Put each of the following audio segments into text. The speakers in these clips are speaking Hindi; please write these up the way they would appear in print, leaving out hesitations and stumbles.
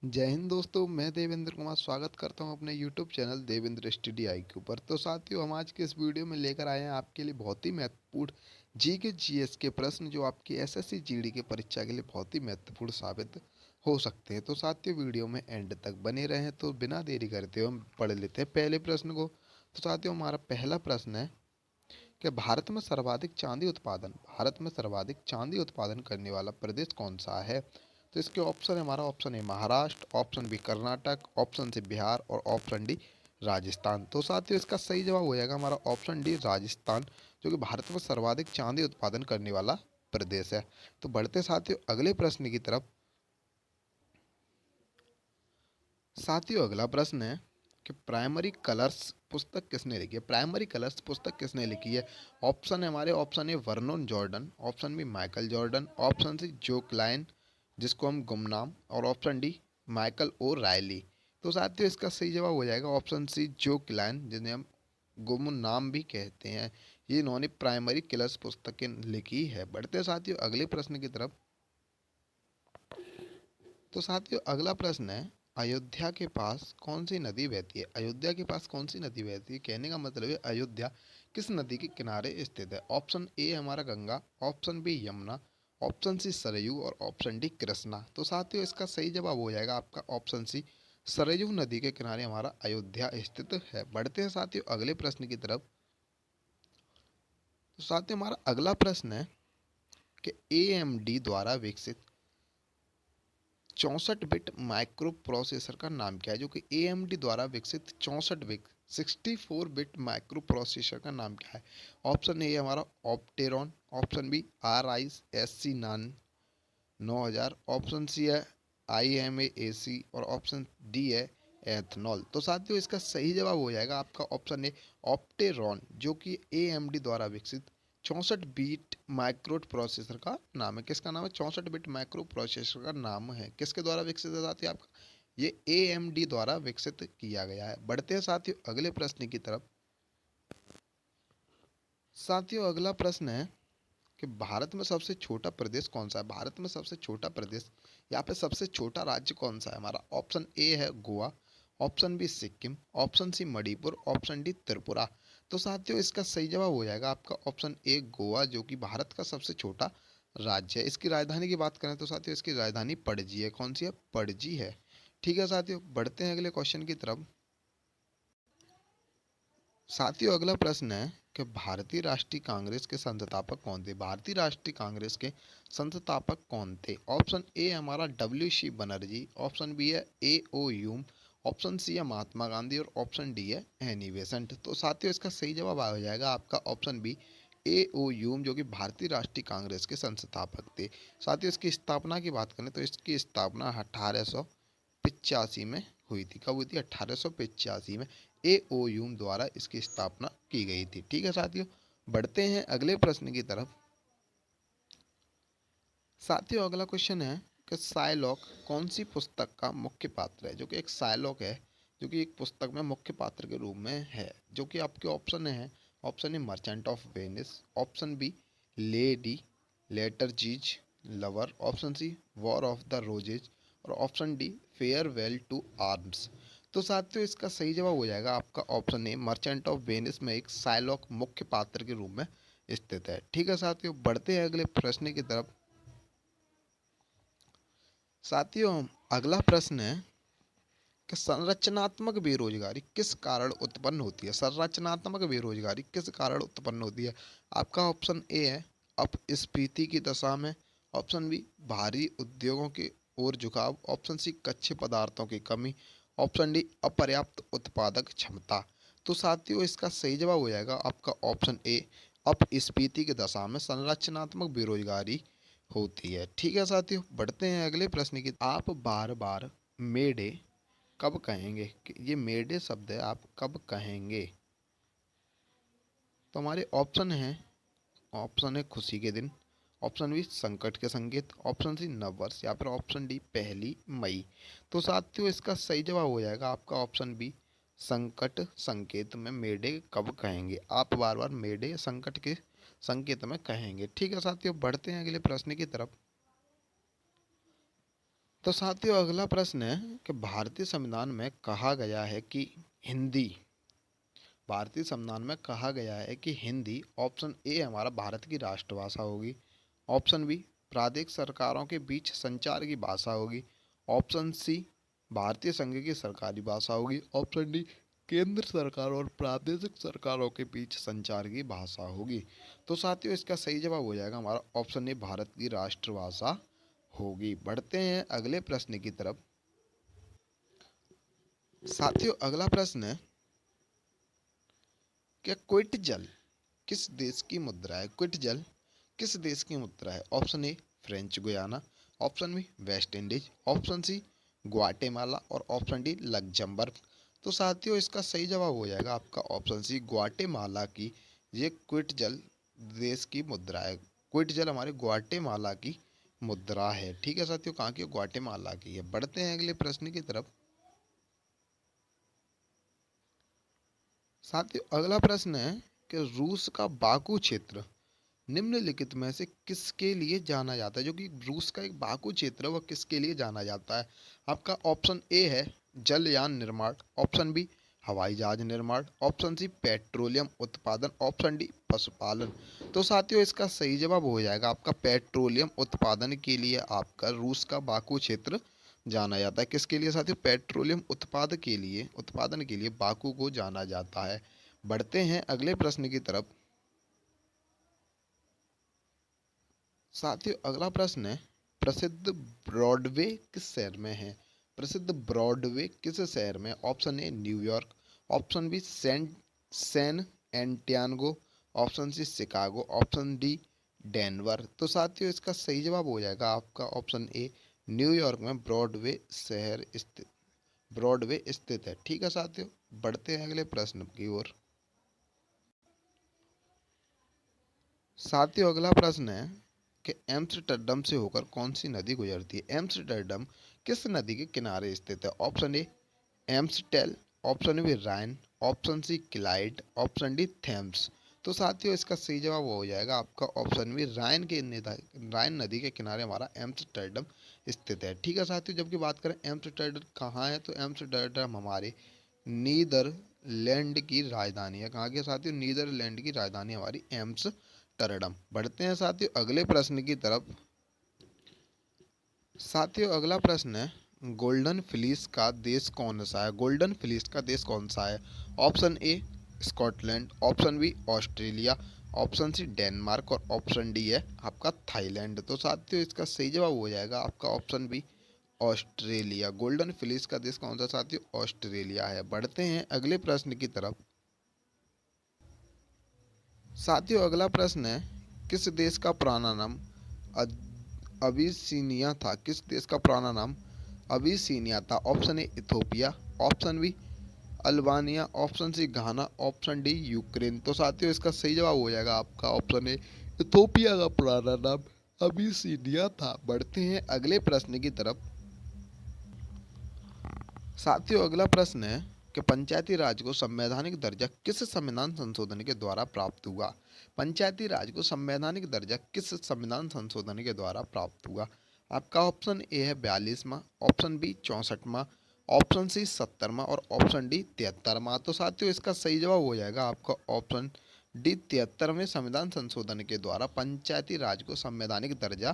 जय हिंद दोस्तों, मैं देवेंद्र कुमार स्वागत करता हूं अपने YouTube channel Devendra study IQ पर। तो साथियों, हम आज के इस वीडियो में लेकर आए हैं आपके लिए बहुत ही महत्वपूर्ण जी के जीएस के प्रश्न जो आपकी एसएससी जीडी की परीक्षा के लिए बहुत ही महत्वपूर्ण साबित हो सकते हैं। तो साथियों, वीडियो में एंड तक बने रहें। तो बिना देरी करते हुए हम पढ़ लेते हैं पहले प्रश्न को। तो साथियों, हमारा पहला प्रश्न है कि भारत में सर्वाधिक चांदी उत्पादन करने वाला प्रदेश कौन सा है। तो इसके ऑप्शन है, हमारा option A Maharashtra, option B Karnataka, option C Bihar और ऑप्शन डी राजस्थान। तो साथियों, इसका सही जवाब हो जाएगा हमारा ऑप्शन डी राजस्थान, जो कि भारत में सर्वाधिक चांदी उत्पादन करने वाला प्रदेश है। तो बढ़ते साथियों अगले प्रश्न की तरफ। साथियों, अगला प्रश्न है कि प्राइमरी कलर्स पुस्तक किसने लिखी है। प्राइमरी कलर्स पुस्तक किसने लिखी है। ऑप्शन है हमारे, option A Vernon Jordan, option B Michael Jordan, option C Joe Klein जिसको हम गुमनाम, और option D Michael O'Reilly. तो साथियों, इसका सही जवाब हो जाएगा ऑप्शन सी जो क्लाइन, जिन्हें हम गुमनाम भी कहते हैं। ये इन्होंने प्राइमरी कलर्स पुस्तकें लिखी है। बढ़ते साथियों अगले प्रश्न की तरफ। तो साथियों, अगला प्रश्न है, अयोध्या के पास कौन सी नदी बहती है। अयोध्या के पास कौन सी नदी बहती है, कहने का मतलब है अयोध्या किस नदी के किनारे स्थित है। ऑप्शन ए हमारा Ganga, option B Yamuna, option C Saryu और ऑप्शन डी कृष्णा। तो साथियों, इसका सही जवाब हो जाएगा आपका ऑप्शन सी, सरयू नदी के किनारे हमारा अयोध्या स्थित है। बढ़ते हैं साथियों अगले प्रश्न की तरफ। तो साथियों, हमारा अगला प्रश्न है कि AMD द्वारा विकसित 64 बिट माइक्रो प्रोसेसर का नाम क्या है। जो कि AMD द्वारा विकसित 64 बिट माइक्रो प्रोसेसर का नाम क्या है। ऑप्शन ए हमारा Opteron, option B RISC 9000, option C है IMAC और ऑप्शन डी है एथनॉल। तो साथियों, इसका सही जवाब हो जाएगा आपका ऑप्शन ए ऑप्टेरॉन, जो कि AMD द्वारा विकसित 64 बिट माइक्रो प्रोसेसर का नाम है। किसका नाम है, 64 बिट माइक्रो प्रोसेसर का नाम है। किसके द्वारा विकसित है साथियों, आपका ये AMD द्वारा विकसित किया गया है। बढ़ते हैं साथियों अगले प्रश्न की तरफ। साथियों, अगला प्रश्न है कि भारत में सबसे छोटा प्रदेश कौन सा है। भारत में सबसे छोटा प्रदेश यहाँ पे सबसे छोटा राज्य कौन सा है। हमारा ऑप्शन ए है Goa, option B Sikkim, option C Manipur, option D Tripura. तो साथियों, इसका सही जवाब हो जाएगा आपका ऑप्शन ए गोवा, जो कि भारत का सबसे छोटा राज्य है। इसकी राजधानी की बात करें तो साथियों, इसकी राजधानी पणजी है। कौन सी है, पणजी है। ठीक है साथियों, बढ़ते हैं अगले क्वेश्चन की तरफ। साथियों, अगला प्रश्न है कि भारतीय राष्ट्रीय कांग्रेस के संस्थापक कौन थे। भारतीय राष्ट्रीय कांग्रेस के संस्थापक कौन थे। ऑप्शन ए हमारा WC बनर्जी, ऑप्शन बी है AO ह्यूम, ऑप्शन सी है महात्मा गांधी और ऑप्शन डी है एनी बेसेंट। तो साथियों, इसका सही जवाब आ जाएगा आपका ऑप्शन बी AO ह्यूम, जो कि भारतीय राष्ट्रीय कांग्रेस के संस्थापक थे। साथियों, इसकी स्थापना की बात करें तो इसकी स्थापना 1885 में हुई थी। कब हुई थी, 1885 में AO ह्यूम द्वारा इसकी स्थापना की गई थी। ठीक है साथियों, बढ़ते हैं अगले प्रश्न की तरफ। साथियों, अगला क्वेश्चन है कि साइलॉक कौन सी पुस्तक का मुख्य पात्र है। जो कि एक साइलॉक है, जो कि एक पुस्तक में मुख्य पात्र के रूप में है। जो कि आपके ऑप्शन है, option A Merchant of Venice, option B Lady Chatterley's Lover, option C War of the Roses और option D Farewell to Arms. तो साथियों, इसका सही जवाब हो जाएगा आपका option A Merchant of Venice में एक साइलॉक मुख्य पात्र के रूप में स्थित है। ठीक है साथियों, बढ़ते हैं अगले प्रश्न की तरफ। साथियों, अगला प्रश्न है कि संरचनात्मक बेरोजगारी किस कारण उत्पन्न होती है। संरचनात्मक बेरोजगारी किस कारण उत्पन्न होती है। आपका ऑप्शन ए है अपस्फीति की दशा में, ऑप्शन बी भारी उद्योगों की ओर झुकाव, ऑप्शन सी कच्चे पदार्थों की कमी, ऑप्शन डी अपर्याप्त उत्पादक क्षमता। तो साथियों, इसका सही जवाब हो जाएगा आपका ऑप्शन ए अपस्फीति की दशा में संरचनात्मक बेरोजगारी होती है। ठीक है साथियों, बढ़ते हैं अगले प्रश्न की। आप बार बार मेडे कब कहेंगे, कि ये मेडे शब्द है आप कब कहेंगे। तो हमारे ऑप्शन हैं, ऑप्शन है खुशी के दिन, ऑप्शन बी संकट के संकेत, ऑप्शन सी नववर्ष या फिर ऑप्शन डी 1 मई। तो साथियों, इसका सही जवाब हो जाएगा आपका ऑप्शन बी संकट संकेत में मेडे कब कहेंगे। आप बार बार मेडे संकट के संकेत में कहेंगे। ठीक है साथियों, बढ़ते हैं अगले प्रश्न की तरफ। तो साथियों अगला प्रश्न है कि भारतीय संविधान में कहा गया है कि हिंदी भारतीय संविधान में कहा गया है कि हिंदी ऑप्शन ए हमारा भारत की राष्ट्रभाषा होगी, ऑप्शन बी प्रादेशिक सरकारों के बीच संचार की भाषा होगी, ऑप्शन सी भारतीय संघ की सरकारी भाषा होगी, ऑप्शन डी केंद्र सरकार और प्रादेशिक सरकारों के बीच संचार की भाषा होगी। तो साथियों इसका सही जवाब हो जाएगा हमारा ऑप्शन ए भारत की राष्ट्रभाषा होगी। बढ़ते हैं अगले प्रश्न की तरफ। साथियों अगला प्रश्न है कि क्विट जल किस देश की मुद्रा है? क्विट जल किस देश की मुद्रा है? Option A French Guiana, option B West Indies, option C Guatemala और ऑप्शन डी लग्जमबर्ग। तो साथियों इसका सही जवाब हो जाएगा आपका ऑप्शन सी ग्वाटेमाला की ये क्विट जल देश की मुद्रा है। क्विट जल हमारे ग्वाटेमाला की मुद्रा है। ठीक है साथियों, कहाँ की? ग्वाटेमाला की है। बढ़ते हैं अगले प्रश्न की तरफ। साथियों अगला प्रश्न है कि रूस का बाकू क्षेत्र निम्नलिखित में से किसके लिए जाना जाता है? जो कि रूस का एक बाकू क्षेत्र है वह किसके लिए जाना जाता है? आपका ऑप्शन ए है जलयान निर्माण, ऑप्शन बी हवाई जहाज निर्माण, ऑप्शन सी पेट्रोलियम उत्पादन, ऑप्शन डी पशुपालन। तो साथियों इसका सही जवाब हो जाएगा आपका पेट्रोलियम उत्पादन के लिए आपका रूस का बाकू क्षेत्र जाना जाता है। किसके लिए साथियों? पेट्रोलियम उत्पादन के लिए बाकू को जाना जाता है। बढ़ते हैं अगले प्रश्न की तरफ। साथियों अगला प्रश्न है प्रसिद्ध ब्रॉडवे किस शहर में है? प्रसिद्ध ब्रॉडवे किस शहर में? Option A New York, option B Santiago, option C Chicago, option D Denver. तो साथियों इसका सही जवाब हो जाएगा आपका ऑप्शन ए न्यूयॉर्क में ब्रॉडवे स्थित है। ठीक है साथियों, बढ़ते हैं अगले प्रश्न की ओर। साथियों अगला प्रश्न है कि एम्स्टर्डम से होकर कौन सी नदी गुजरती है? एम्स्टर्डम किस नदी के किनारे स्थित है? Option A Amstel, option B Rhine, option C Clyde, option D Thames. तो साथियों इसका सही जवाब हो जाएगा आपका ऑप्शन बी राइन नदी के किनारे हमारा एम्स्टर्डम स्थित है। ठीक है साथियों, जबकि बात करें एम्स्टर्डम कहाँ है, तो एम्स्टर्डम हमारे नीदरलैंड की राजधानी है। कहाँ की साथियों? नीदरलैंड की राजधानी हमारी एम्स्टर्डम। बढ़ते हैं साथियों अगले प्रश्न की तरफ। साथियों अगला प्रश्न है गोल्डन फ्लीस का देश कौन सा है? गोल्डन फ्लीस का देश कौन सा है? Option A Scotland, option B Australia, option C Denmark और ऑप्शन डी है आपका थाईलैंड। तो साथियों इसका सही जवाब हो जाएगा आपका option B Australia. Golden fleece का देश कौन सा साथियों? ऑस्ट्रेलिया है। बढ़ते हैं अगले प्रश्न की तरफ। साथियों अगला प्रश्न है किस देश का पुराना नाम अबिसिनिया था? किस देश का पुराना नाम अबिसिनिया था? Option A Ethiopia, option B Albania, option C Ghana, option D Ukraine. तो साथियों इसका सही जवाब हो जाएगा आपका ऑप्शन ए इथोपिया का पुराना नाम अबिसिनिया था। बढ़ते हैं अगले प्रश्न की तरफ। साथियों अगला प्रश्न है कि पंचायती राज को संवैधानिक दर्जा किस संविधान संशोधन के द्वारा प्राप्त हुआ? पंचायती राज को संवैधानिक दर्जा किस संविधान संशोधन के द्वारा प्राप्त हुआ? आपका ऑप्शन ए है 42वां, ऑप्शन बी 64वां, ऑप्शन सी 70वां और ऑप्शन डी 73वां। तो साथियों इसका सही जवाब हो जाएगा आपका ऑप्शन डी 73वें संविधान संशोधन के द्वारा पंचायती राज को संवैधानिक दर्जा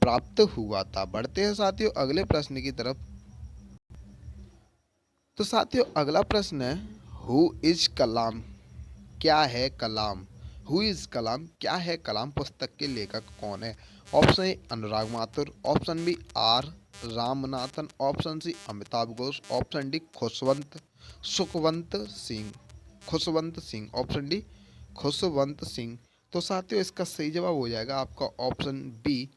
प्राप्त हुआ था। बढ़ते हैं साथियों अगले प्रश्न की तरफ। तो साथियों अगला प्रश्न है हु इज कलाम? क्या है कलाम? हु इज कलाम? क्या है कलाम पुस्तक के लेखक कौन है? Option A Anurag Mathur, option B R Ramanathan, option C Amitav Ghosh, option D Khushwant Singh, option D Khushwant Singh. तो साथियों इसका सही जवाब हो जाएगा आपका option B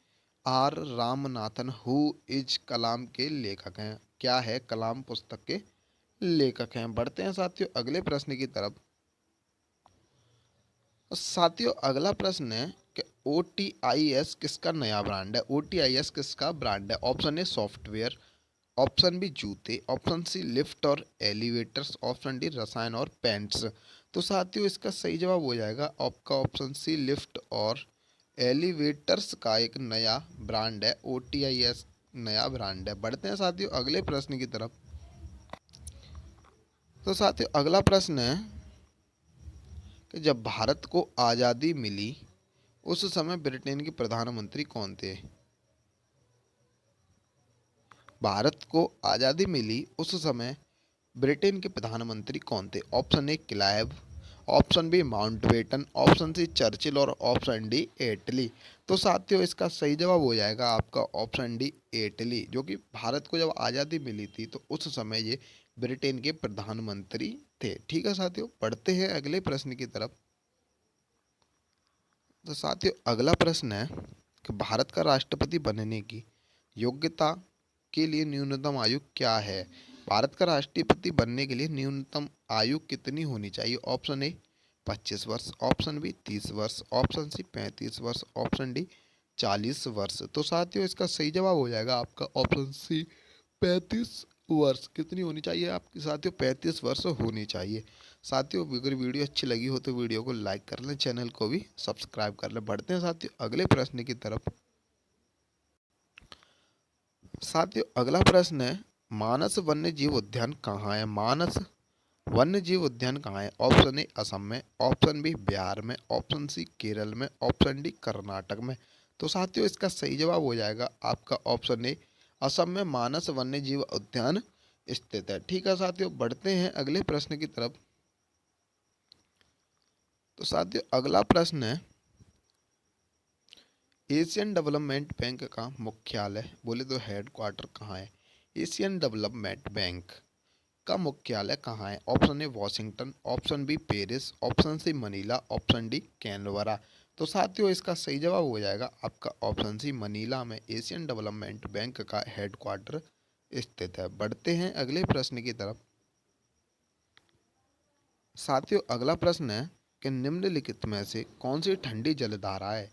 R Ramanathan who is Kalam के लेखक हैं। क्या है कलाम पुस्तक के लेखक हैं। बढ़ते हैं साथियों अगले प्रश्न की तरफ। साथियों अगला प्रश्न है कि OTIS किसका नया ब्रांड है? OTIS किसका ब्रांड है? Option A software, option B जूते, ऑप्शन सी लिफ्ट और एलिवेटर्स, ऑप्शन डी रसायन और पेंट्स। तो साथियों इसका सही जवाब हो जाएगा आपका ऑप्शन सी लिफ्ट और एलिवेटर्स का एक नया ब्रांड है OTIS नया ब्रांड है। बढ़ते हैं साथियों अगले प्रश्न की तरफ। तो साथियों अगला प्रश्न है कि जब भारत को आज़ादी मिली उस समय ब्रिटेन के प्रधानमंत्री कौन थे? भारत को आज़ादी मिली उस समय ब्रिटेन के प्रधानमंत्री कौन थे? Option A Clive, option B Mountbatten, option C Churchill और ऑप्शन डी एटली। तो साथियों इसका सही जवाब हो जाएगा आपका ऑप्शन डी एटली, जो कि भारत को जब आज़ादी मिली थी तो उस समय ये ब्रिटेन के प्रधानमंत्री थे। ठीक है साथियों, पढ़ते हैं अगले प्रश्न की तरफ। तो साथियों अगला प्रश्न है कि भारत का राष्ट्रपति बनने की योग्यता के लिए न्यूनतम आयु क्या है? भारत का राष्ट्रपति बनने के लिए न्यूनतम आयु कितनी होनी चाहिए? ऑप्शन ए 25 वर्ष, ऑप्शन बी 30 वर्ष, ऑप्शन सी 35 वर्ष, ऑप्शन डी 40 वर्ष। तो साथियों इसका सही जवाब हो जाएगा आपका ऑप्शन सी 35 वर्ष। कितनी होनी चाहिए आपकी साथियों? 35 वर्ष होनी चाहिए। साथियों अगर वीडियो अच्छी लगी हो तो वीडियो को लाइक कर लें, चैनल को भी सब्सक्राइब कर लें। बढ़ते हैं साथियों अगले प्रश्न की तरफ। साथियों अगला प्रश्न है मानस वन्य जीव उद्यान कहाँ है? मानस वन्य जीव उद्यान कहाँ है? ऑप्शन ए असम में, ऑप्शन बी बिहार में, ऑप्शन सी केरल में, ऑप्शन डी कर्नाटक में। तो साथियों इसका सही जवाब हो जाएगा आपका ऑप्शन ए असम में मानस वन्य जीव उद्यान स्थित है। ठीक है साथियों, बढ़ते हैं अगले प्रश्न की तरफ। तो साथियों अगला प्रश्न है एशियन डेवलपमेंट बैंक का मुख्यालय बोले तो हेड क्वार्टर कहाँ है? एशियन डेवलपमेंट बैंक का मुख्यालय कहाँ है? Option A Washington, option B Paris, option C Manila, option D Canberra. तो साथियों इसका सही जवाब हो जाएगा आपका ऑप्शन सी मनीला में एशियन डेवलपमेंट बैंक का हेड क्वार्टर स्थित है। बढ़ते हैं अगले प्रश्न की तरफ। साथियों अगला प्रश्न है कि निम्नलिखित में से कौन सी ठंडी जलधारा है?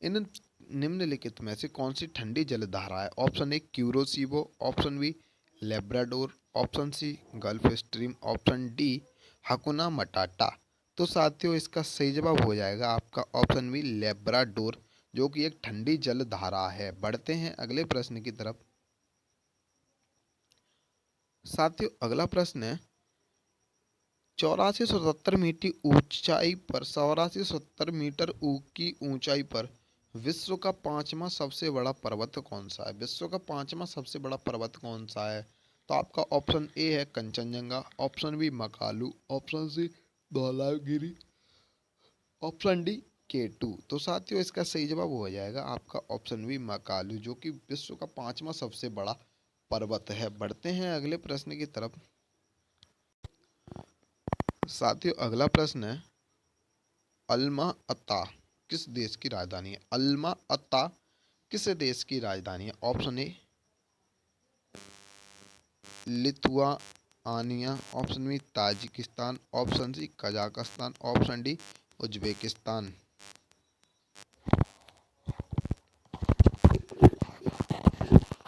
इन निम्नलिखित में से कौन सी ठंडी जलधारा है? Option A Kuroshio, option B Labrador, option C Gulf Stream, option D hakuna matata. तो साथियों इसका सही जवाब हो जाएगा आपका ऑप्शन बी लेब्राडोर, जो कि एक ठंडी जलधारा है। बढ़ते हैं अगले प्रश्न की तरफ। साथियों अगला प्रश्न है 84 की ऊंचाई पर विश्व का पांचवा सबसे बड़ा पर्वत कौन सा है? विश्व का पांचवा सबसे बड़ा पर्वत कौन सा है? तो आपका ऑप्शन ए है Kanchenjunga, option B Makalu, option C Dhaulagiri, option D K2। तो साथियों इसका सही जवाब हो जाएगा आपका ऑप्शन बी मकालू, जो कि विश्व का पांचवा सबसे बड़ा पर्वत है। बढ़ते हैं अगले प्रश्न की तरफ। साथियों अगला प्रश्न है अल्मा अता किस देश की राजधानी है? अल्मा अता किस देश की राजधानी है? Option A Lithuania, option B Tajikistan, option C Kazakhstan, option D Uzbekistan.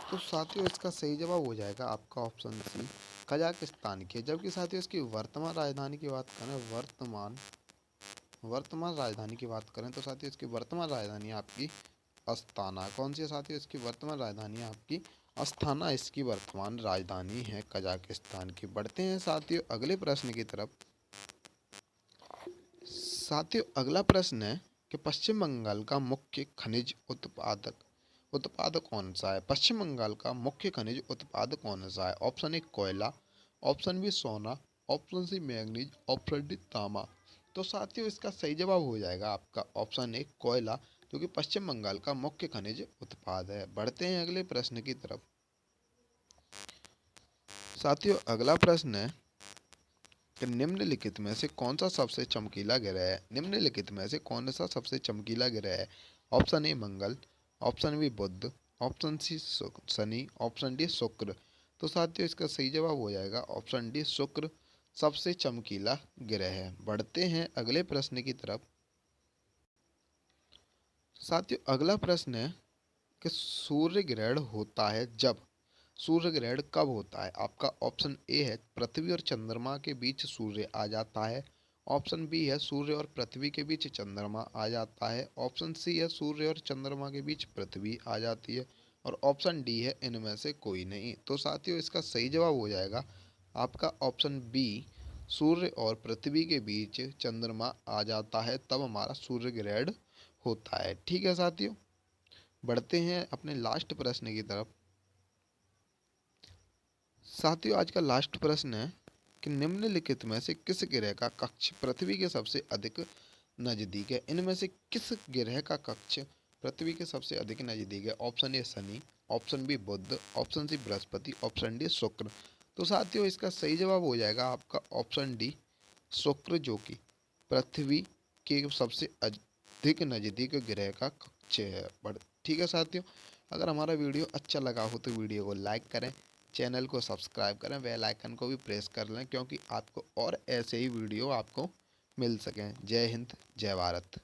तो साथियों इसका सही जवाब हो जाएगा आपका ऑप्शन सी कजाकिस्तान की। जबकि साथियों इसकी वर्तमान राजधानी की बात करें, वर्तमान राजधानी की बात करें तो साथियों इसकी वर्तमान राजधानी है आपकी अस्थाना। कौन सी है साथियों इसकी वर्तमान राजधानी है आपकी अस्थाना, इसकी वर्तमान राजधानी है कजाकिस्तान की। बढ़ते हैं साथियों अगले प्रश्न की तरफ। साथियों अगला प्रश्न है कि पश्चिम बंगाल का मुख्य खनिज उत्पादक उत्पाद कौन सा है? पश्चिम बंगाल का मुख्य खनिज उत्पाद कौन सा है? ऑप्शन ए कोयला, ऑप्शन बी सोना, option C manganese, option D तांबा। तो साथियों इसका सही जवाब हो जाएगा आपका ऑप्शन ए कोयला, जो कि पश्चिम बंगाल का मुख्य खनिज उत्पाद है। बढ़ते हैं अगले प्रश्न की तरफ। साथियों अगला प्रश्न है कि निम्नलिखित में से कौन सा सबसे चमकीला ग्रह है? निम्नलिखित में से कौन सा सबसे चमकीला ग्रह है? ऑप्शन ए मंगल, ऑप्शन बी बुध, ऑप्शन सी शनि, ऑप्शन डी शुक्र। तो साथियों इसका सही जवाब हो जाएगा ऑप्शन डी शुक्र सबसे चमकीला ग्रह है। बढ़ते हैं अगले प्रश्न की तरफ। साथियों अगला प्रश्न है कि सूर्य ग्रहण होता है जब सूर्य ग्रहण कब होता है? आपका ऑप्शन ए है पृथ्वी और चंद्रमा के बीच सूर्य आ जाता है, ऑप्शन बी है सूर्य और पृथ्वी के बीच चंद्रमा आ जाता है, ऑप्शन सी है सूर्य और चंद्रमा के बीच पृथ्वी आ जाती है, और ऑप्शन डी है इनमें से कोई नहीं। तो साथियों इसका सही जवाब हो जाएगा आपका ऑप्शन बी, सूर्य और पृथ्वी के बीच चंद्रमा आ जाता है तब हमारा सूर्य ग्रहण होता है। ठीक है साथियों, बढ़ते हैं अपने लास्ट प्रश्न की तरफ। साथियों आज का लास्ट प्रश्न है कि निम्नलिखित में से किस ग्रह का कक्ष पृथ्वी के सबसे अधिक नजदीक है। इनमें से किस ग्रह का कक्ष पृथ्वी के सबसे अधिक नजदीक है। ऑप्शन ए शनि, ऑप्शन बी बुध, ऑप्शन सी बृहस्पति, ऑप्शन डी शुक्र। तो साथियों इसका सही जवाब हो जाएगा आपका ऑप्शन डी शुक्र, जो कि पृथ्वी के सबसे अधिक नजदीक ग्रह का कक्ष है। बट ठीक है साथियों, अगर हमारा वीडियो अच्छा लगा हो तो वीडियो को लाइक करें, चैनल को सब्सक्राइब करें, बेल आइकन को भी प्रेस कर लें क्योंकि आपको और ऐसे ही वीडियो आपको मिल सकें। जय हिंद, जय भारत।